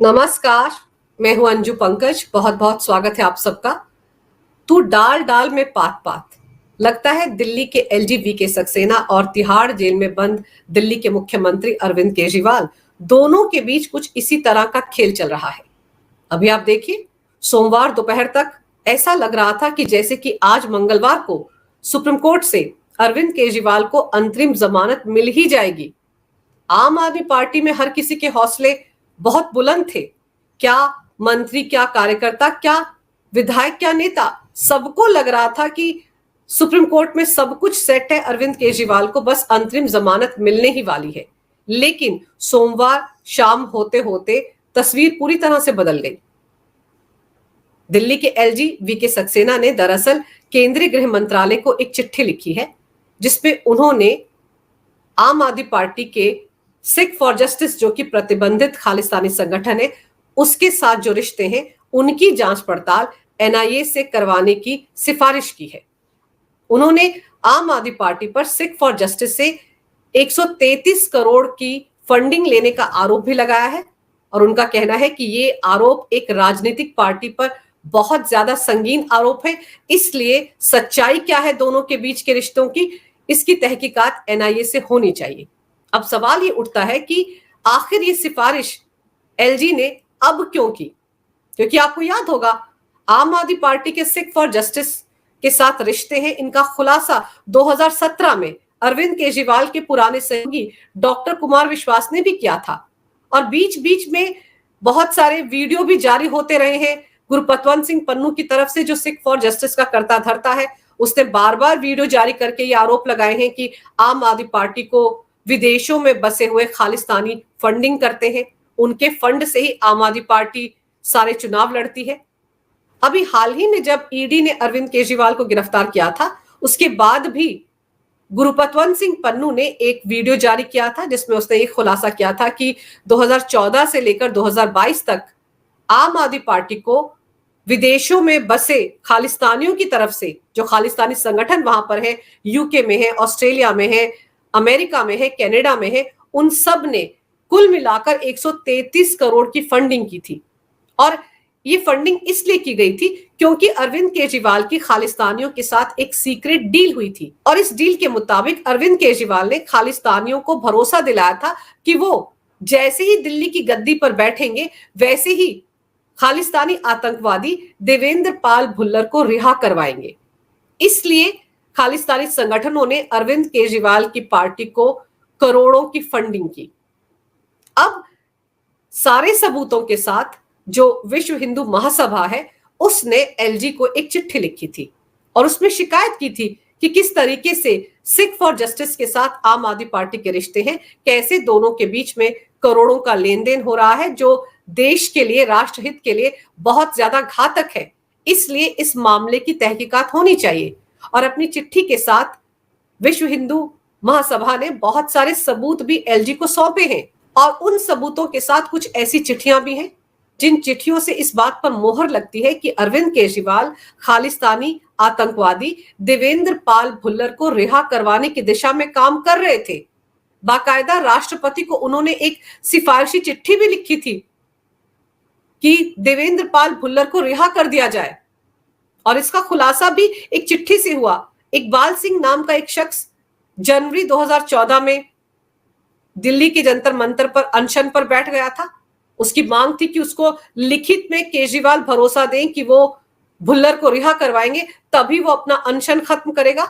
नमस्कार। मैं हूं अंजू पंकज। बहुत बहुत स्वागत है आप सबका। तू डाल डाल में पात पात। लगता है दिल्ली के एलजी सक्सेना और तिहाड़ जेल में बंद दिल्ली के मुख्यमंत्री अरविंद केजरीवाल दोनों के बीच कुछ इसी तरह का खेल चल रहा है। अभी आप देखिए, सोमवार दोपहर तक ऐसा लग रहा था कि जैसे कि आज मंगलवार को सुप्रीम कोर्ट से अरविंद केजरीवाल को अंतरिम जमानत मिल ही जाएगी। आम आदमी पार्टी में हर किसी के हौसले बहुत बुलंद थे। क्या मंत्री, क्या कार्यकर्ता, क्या विधायक, क्या नेता, सबको लग रहा था कि सुप्रीम कोर्ट में सब कुछ सेट है, अरविंद केजरीवाल को बस अंतरिम जमानत मिलने ही वाली है। लेकिन सोमवार शाम होते होते तस्वीर पूरी तरह से बदल गई। दिल्ली के एलजी सक्सेना ने दरअसल केंद्रीय गृह मंत्रालय को एक चिट्ठी लिखी है, जिसमें उन्होंने आम आदमी पार्टी के सिख फॉर जस्टिस, जो कि प्रतिबंधित खालिस्तानी संगठन है, उसके साथ जो रिश्ते हैं उनकी जांच पड़ताल एनआईए से करवाने की सिफारिश की है। उन्होंने आम आदमी पार्टी पर सिख फॉर जस्टिस से 133 करोड़ की फंडिंग लेने का आरोप भी लगाया है और उनका कहना है कि ये आरोप एक राजनीतिक पार्टी पर बहुत ज्यादा संगीन आरोप है, इसलिए सच्चाई क्या है दोनों के बीच के रिश्तों की, इसकी तहकीकात एनआईए से होनी चाहिए। अब सवाल ये उठता है कि आखिर ये सिफारिश एलजी ने अब क्यों की? क्योंकि आपको याद होगा, आम आदमी पार्टी के सिख फॉर जस्टिस के साथ रिश्ते हैं, इनका खुलासा 2017 में अरविंद केजरीवाल के पुराने सहयोगी डॉक्टर कुमार विश्वास ने भी किया था और बीच बीच में बहुत सारे वीडियो भी जारी होते रहे हैं। गुरपतवंत सिंह पन्नू की तरफ से, जो सिख फॉर जस्टिस का कर्ता धर्ता है, उसने बार बार वीडियो जारी करके ये आरोप लगाए हैं कि आम आदमी पार्टी को विदेशों में बसे हुए खालिस्तानी फंडिंग करते हैं, उनके फंड से ही आम आदमी पार्टी सारे चुनाव लड़ती है। अभी हाल ही में जब ईडी ने अरविंद केजरीवाल को गिरफ्तार किया था, उसके बाद भी गुरपतवंत सिंह पन्नू ने एक वीडियो जारी किया था, जिसमें उसने ये खुलासा किया था कि 2014 से लेकर 2022 तक आम आदमी पार्टी को विदेशों में बसे खालिस्तानियों की तरफ से, जो खालिस्तानी संगठन वहां पर है, यूके में है, ऑस्ट्रेलिया में है, अमेरिका में है, कनाडा में है, उन सब ने कुल मिलाकर 133 करोड़ की फंडिंग की थी। और ये फंडिंग इसलिए की गई थी क्योंकि अरविंद केजरीवाल की खालिस्तानियों के साथ एक सीक्रेट डील हुई थी और इस डील के मुताबिक अरविंद केजरीवाल ने खालिस्तानियों को भरोसा दिलाया था कि वो जैसे ही दिल्ली की गद्दी पर बैठेंगे, वैसे ही खालिस्तानी आतंकवादी देवेंद्र पाल भुल्लर को रिहा करवाएंगे। इसलिए खालिस्तानी संगठनों ने अरविंद केजरीवाल की पार्टी को करोड़ों की फंडिंग की। अब सारे सबूतों के साथ जो विश्व हिंदू महासभा है, उसने एलजी को एक चिट्ठी लिखी थी और उसमें शिकायत की थी कि किस तरीके से सिख फॉर जस्टिस के साथ आम आदमी पार्टी के रिश्ते हैं, कैसे दोनों के बीच में करोड़ों का लेन देन हो रहा है, जो देश के लिए, राष्ट्रहित के लिए बहुत ज्यादा घातक है। इसलिए इस मामले की तहकीकात होनी चाहिए। और अपनी चिट्ठी के साथ विश्व हिंदू महासभा ने बहुत सारे सबूत भी एलजी को सौंपे हैं और उन सबूतों के साथ कुछ ऐसी चिट्ठियां भी हैं जिन चिट्ठियों से इस बात पर मोहर लगती है कि अरविंद केजरीवाल खालिस्तानी आतंकवादी देवेंद्र पाल भुल्लर को रिहा करवाने की दिशा में काम कर रहे थे। बाकायदा राष्ट्रपति को उन्होंने एक सिफारिशी चिट्ठी भी लिखी थी कि देवेंद्र पाल भुल्लर को रिहा कर दिया जाए और इसका खुलासा भी एक चिट्ठी से हुआ। इकबाल सिंह नाम का एक शख्स जनवरी 2014 में दिल्ली के जंतर मंतर पर अनशन पर बैठ गया था। उसकी मांग थी कि उसको लिखित में केजरीवाल भरोसा दें कि वो भुल्लर को रिहा करवाएंगे, तभी वो अपना अनशन खत्म करेगा।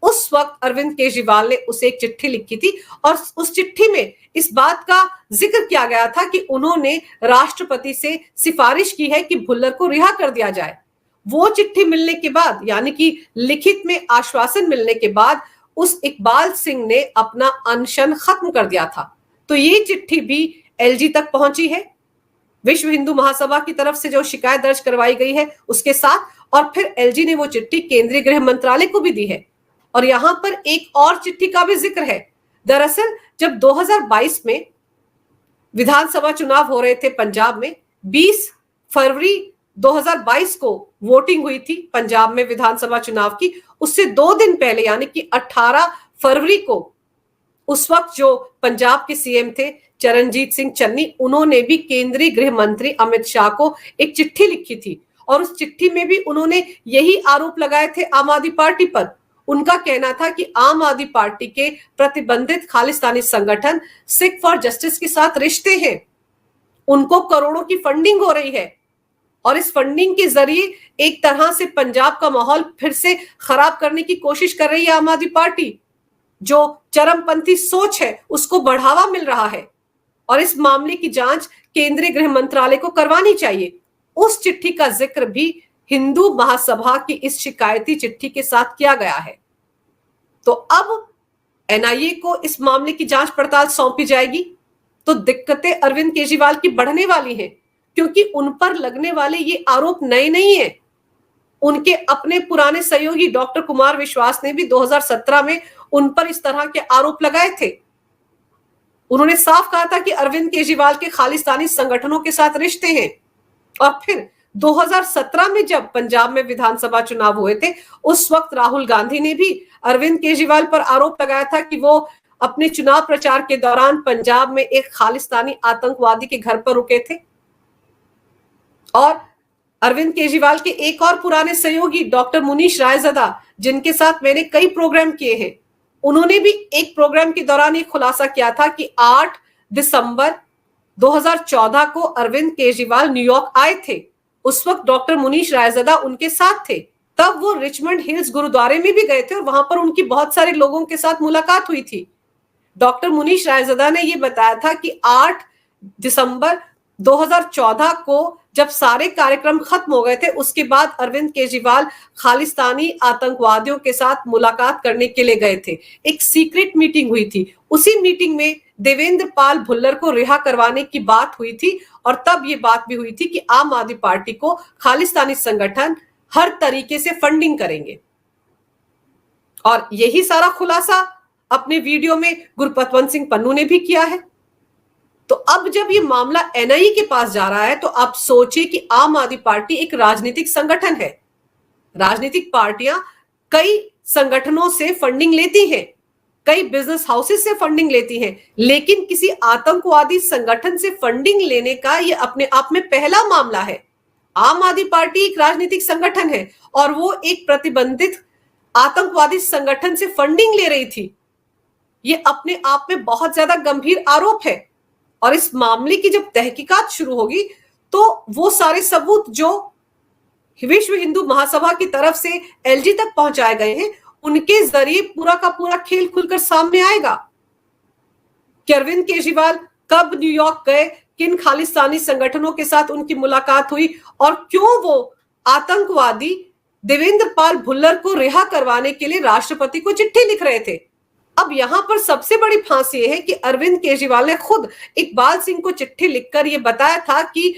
उस वक्त अरविंद केजरीवाल ने उसे एक चिट्ठी लिखी थी और उस चिट्ठी में इस बात का जिक्र किया गया था कि उन्होंने राष्ट्रपति से सिफारिश की है कि भुल्लर को रिहा कर दिया जाए। वो चिट्ठी मिलने के बाद, यानी कि लिखित में आश्वासन मिलने के बाद, उस इकबाल सिंह ने अपना अनशन खत्म कर दिया था। तो ये चिट्ठी भी एलजी तक पहुंची है, विश्व हिंदू महासभा की तरफ से जो शिकायत दर्ज करवाई गई है उसके साथ, और फिर एलजी ने वो चिट्ठी केंद्रीय गृह मंत्रालय को भी दी है। और यहां पर एक और चिट्ठी का भी जिक्र है। दरअसल जब 2022 में विधानसभा चुनाव हो रहे थे पंजाब में, 20 फरवरी 2022 को वोटिंग हुई थी पंजाब में विधानसभा चुनाव की। उससे 2 दिन पहले, यानी कि 18 फरवरी को उस वक्त जो पंजाब के सीएम थे चरणजीत सिंह चन्नी, उन्होंने भी केंद्रीय गृह मंत्री अमित शाह को एक चिट्ठी लिखी थी और उस चिट्ठी में भी उन्होंने यही आरोप लगाए थे आम आदमी पार्टी पर। उनका कहना था कि आम आदमी पार्टी के प्रतिबंधित खालिस्तानी संगठन सिख फॉर जस्टिस के साथ रिश्ते हैं, उनको करोड़ों की फंडिंग हो रही है और इस फंडिंग के जरिए एक तरह से पंजाब का माहौल फिर से खराब करने की कोशिश कर रही है आम आदमी पार्टी। जो चरमपंथी सोच है उसको बढ़ावा मिल रहा है और इस मामले की जांच केंद्रीय गृह मंत्रालय को करवानी चाहिए। उस चिट्ठी का जिक्र भी हिंदू महासभा की इस शिकायती चिट्ठी के साथ किया गया है। तो अब एनआईए को इस मामले की जांच पड़ताल सौंपी जाएगी तो दिक्कतें अरविंद केजरीवाल की बढ़ने वाली हैं, क्योंकि उन पर लगने वाले ये आरोप नए नहीं है। उनके अपने पुराने सहयोगी डॉक्टर कुमार विश्वास ने भी 2017 में उन पर इस तरह के आरोप लगाए थे। उन्होंने साफ कहा था कि अरविंद केजरीवाल के खालिस्तानी संगठनों के साथ रिश्ते हैं। और फिर 2017 में जब पंजाब में विधानसभा चुनाव हुए थे, उस वक्त राहुल गांधी ने भी अरविंद केजरीवाल पर आरोप लगाया था कि वो अपने चुनाव प्रचार के दौरान पंजाब में एक खालिस्तानी आतंकवादी के घर पर रुके थे। और अरविंद केजरीवाल के एक और पुराने सहयोगी डॉक्टर मुनीश रायज़दा, जिनके साथ मैंने कई प्रोग्राम किए हैं, उन्होंने भी एक प्रोग्राम के दौरान ये खुलासा किया था कि 8 दिसंबर 2014 को अरविंद केजरीवाल न्यूयॉर्क आए थे। उस वक्त डॉक्टर मुनीश रायज़दा उनके साथ थे। तब वो रिचमंड हिल्स गुरुद्वारे में भी गए थे और वहां पर उनकी बहुत सारे लोगों के साथ मुलाकात हुई थी। डॉक्टर मुनीश रायज़दा ने यह बताया था कि 8 दिसंबर 2014 को जब सारे कार्यक्रम खत्म हो गए थे, उसके बाद अरविंद केजरीवाल खालिस्तानी आतंकवादियों के साथ मुलाकात करने के लिए गए थे। एक सीक्रेट मीटिंग हुई थी। उसी मीटिंग में देवेंद्र पाल भुल्लर को रिहा करवाने की बात हुई थी और तब ये बात भी हुई थी कि आम आदमी पार्टी को खालिस्तानी संगठन हर तरीके से फंडिंग करेंगे। और यही सारा खुलासा अपने वीडियो में गुरपतवंत सिंह पन्नू ने भी किया है। तो अब जब ये मामला एनआईए के पास जा रहा है तो आप सोचिए कि आम आदमी पार्टी एक राजनीतिक संगठन है। राजनीतिक पार्टियां कई संगठनों से फंडिंग लेती हैं, कई बिजनेस हाउसेस से फंडिंग लेती हैं, लेकिन किसी आतंकवादी संगठन से फंडिंग लेने का ये अपने आप में पहला मामला है। आम आदमी पार्टी एक राजनीतिक संगठन है और वो एक प्रतिबंधित आतंकवादी संगठन से फंडिंग ले रही थी। ये अपने आप में बहुत ज्यादा गंभीर आरोप है और इस मामले की जब तहकीकात शुरू होगी तो वो सारे सबूत जो विश्व हिंदू महासभा की तरफ से एलजी तक पहुंचाए गए हैं, उनके जरिए पूरा का पूरा खेल खुलकर सामने आएगा कि अरविंद केजरीवाल कब न्यूयॉर्क गए, किन खालिस्तानी संगठनों के साथ उनकी मुलाकात हुई और क्यों वो आतंकवादी देवेंद्र पाल भुल्लर को रिहा करवाने के लिए राष्ट्रपति को चिट्ठी लिख रहे थे। अब यहां पर सबसे बड़ी फांसी है कि अरविंद केजरीवाल ने खुद इकबाल सिंह को चिट्ठी लिखकर यह बताया था कि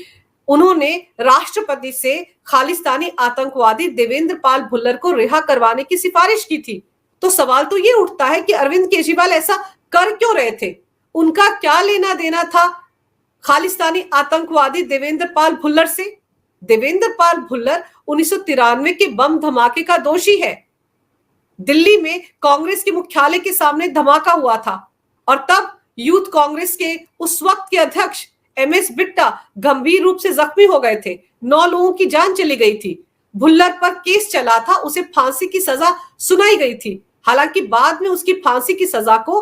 उन्होंने राष्ट्रपति से खालिस्तानी आतंकवादी देवेंद्र पाल भुल्लर को रिहा करवाने की सिफारिश की थी। तो सवाल तो ये उठता है कि अरविंद केजरीवाल ऐसा कर क्यों रहे थे? उनका क्या लेना देना था खालिस्तानी आतंकवादी देवेंद्र पाल भुल्लर से? देवेंद्र पाल भुल्लर 1993 के बम धमाके का दोषी है। दिल्ली में कांग्रेस के मुख्यालय के सामने धमाका हुआ था और तब यूथ कांग्रेस के उस वक्त के अध्यक्ष एमएस बिट्टा गंभीर रूप से जख्मी हो गए थे। 9 लोगों की जान चली गई थी। भुल्लर पर केस चला था, उसे फांसी की सजा सुनाई गई थी। हालांकि बाद में उसकी फांसी की सजा को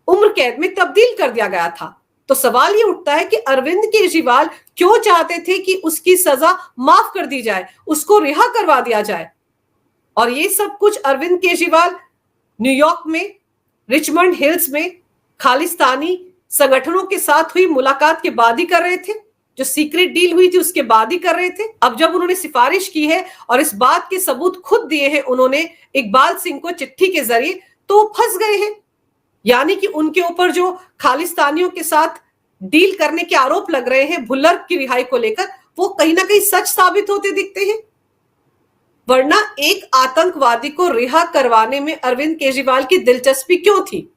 उम्र कैद में तब्दील कर दिया गया था। तो सवाल ये उठता है कि अरविंद केजरीवाल क्यों चाहते थे कि उसकी सजा माफ कर दी जाए, उसको रिहा करवा दिया जाए? और ये सब कुछ अरविंद केजरीवाल न्यूयॉर्क में रिचमंड हिल्स में खालिस्तानी संगठनों के साथ हुई मुलाकात के बाद ही कर रहे थे। जो सीक्रेट डील हुई थी उसके बाद ही कर रहे थे। अब जब उन्होंने सिफारिश की है और इस बात के सबूत खुद दिए हैं उन्होंने इकबाल सिंह को चिट्ठी के जरिए, तो फंस गए हैं। यानी कि उनके ऊपर जो खालिस्तानियों के साथ डील करने के आरोप लग रहे हैं भुल्लर की रिहाई को लेकर, वो कहीं ना कहीं सच साबित होते दिखते हैं। वरना एक आतंकवादी को रिहा करवाने में अरविंद केजरीवाल की दिलचस्पी क्यों थी?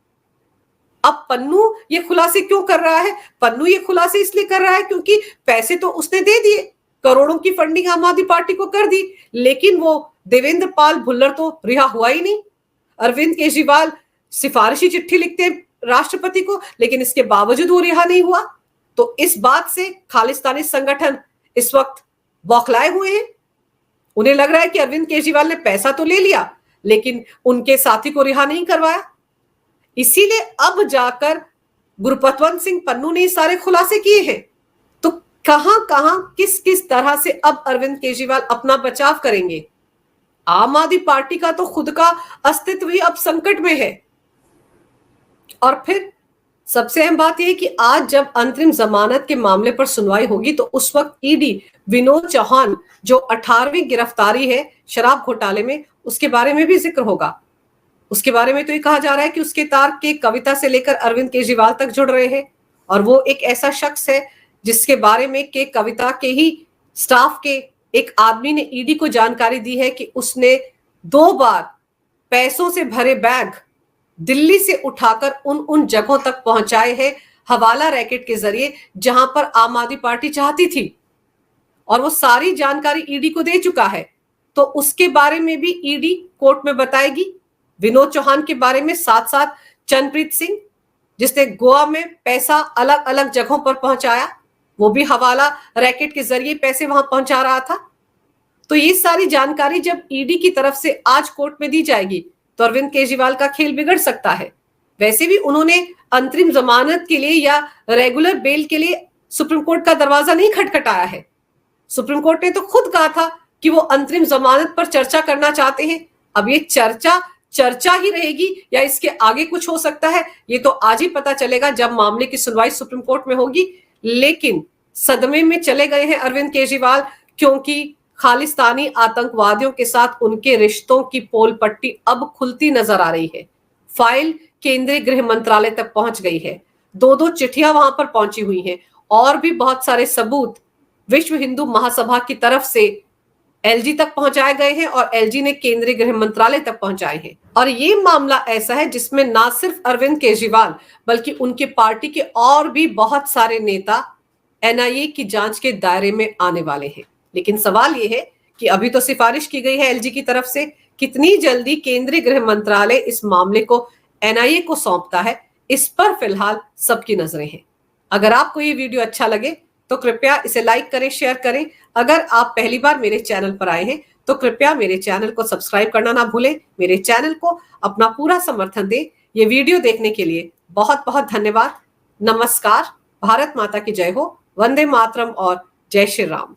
अब पन्नू ये खुलासे क्यों कर रहा है? पन्नू ये खुलासे इसलिए कर रहा है क्योंकि पैसे तो उसने दे दिए, करोड़ों की फंडिंग आम आदमी पार्टी को कर दी, लेकिन वो देवेंद्र पाल भुल्लर तो रिहा हुआ ही नहीं। अरविंद केजरीवाल सिफारिशी चिट्ठी लिखते राष्ट्रपति को, लेकिन इसके बावजूद वो रिहा नहीं हुआ। तो इस बात से खालिस्तानी संगठन इस वक्त बौखलाए हुए हैं। उन्हें लग रहा है कि अरविंद केजरीवाल ने पैसा तो ले लिया, लेकिन उनके साथी को रिहा नहीं करवाया। इसीलिए अब जाकर गुरपतवंत सिंह पन्नू ने सारे खुलासे किए हैं। तो कहां कहां किस किस तरह से अब अरविंद केजरीवाल अपना बचाव करेंगे? आम आदमी पार्टी का तो खुद का अस्तित्व ही अब संकट में है। और फिर सबसे अहम बात यह है कि आज जब अंतरिम जमानत के मामले पर सुनवाई होगी तो उस वक्त ईडी विनोद चौहान जो 18वीं गिरफ्तारी है शराब घोटाले में, उसके बारे में भी जिक्र होगा। उसके बारे में तो ये कहा जा रहा है कि उसके तार के कविता से लेकर अरविंद केजरीवाल तक जुड़ रहे हैं, और वो एक ऐसा शख्स है जिसके बारे में के कविता के ही स्टाफ के एक आदमी ने ईडी को जानकारी दी है कि उसने 2 बार पैसों से भरे बैग दिल्ली से उठाकर उन जगहों तक पहुंचाए हैं हवाला रैकेट के जरिए जहां पर आम आदमी पार्टी चाहती थी, और वो सारी जानकारी ईडी को दे चुका है। तो उसके बारे में भी ईडी कोर्ट में बताएगी। विनोद चौहान के बारे में, साथ साथ चरणप्रीत सिंह जिसने गोवा में पैसा अलग अलग जगहों पर पहुंचाया, वो भी हवाला रैकेट के जरिए पैसे वहां पहुंचा रहा था। तो ये सारी जानकारी जब ईडी की तरफ से आज कोर्ट में दी जाएगी तो अरविंद केजरीवाल का खेल बिगड़ सकता है। वैसे भी उन्होंने अंतरिम जमानत के लिए या रेगुलर बेल के लिए सुप्रीम कोर्ट का दरवाजा नहीं खटखटाया है। सुप्रीम कोर्ट ने तो खुद कहा था कि वो अंतरिम जमानत पर चर्चा करना चाहते हैं। अब ये चर्चा ही रहेगी या इसके आगे कुछ हो सकता है, ये तो आज ही पता चलेगा जब मामले की सुनवाई सुप्रीम कोर्ट में होगी। लेकिन सदमे में चले गए हैं अरविंद केजरीवाल, क्योंकि खालिस्तानी आतंकवादियों के साथ उनके रिश्तों की पोल पट्टी अब खुलती नजर आ रही है। फाइल केंद्रीय गृह मंत्रालय तक पहुंच गई है, 2 चिट्ठियां वहां पर पहुंची हुई हैं, और भी बहुत सारे सबूत विश्व हिंदू महासभा की तरफ से एलजी तक पहुंचाए गए हैं और एलजी ने केंद्रीय गृह मंत्रालय तक पहुंचाए हैं। और ये मामला ऐसा है जिसमें ना सिर्फ अरविंद केजरीवाल बल्कि उनके पार्टी के और भी बहुत सारे नेता एनआईए की जांच के दायरे में आने वाले हैं। लेकिन सवाल यह है कि अभी तो सिफारिश की गई है एलजी की तरफ से, कितनी जल्दी केंद्रीय गृह मंत्रालय इस मामले को एनआईए को सौंपता है, इस पर फिलहाल सबकी नजरें हैं। अगर आपको ये वीडियो अच्छा लगे तो कृपया इसे लाइक करें, शेयर करें। अगर आप पहली बार मेरे चैनल पर आए हैं तो कृपया मेरे चैनल को सब्सक्राइब करना ना भूलें। मेरे चैनल को अपना पूरा समर्थन दें। ये वीडियो देखने के लिए बहुत बहुत धन्यवाद। नमस्कार। भारत माता की जय हो। वंदे मातरम और जय श्री राम।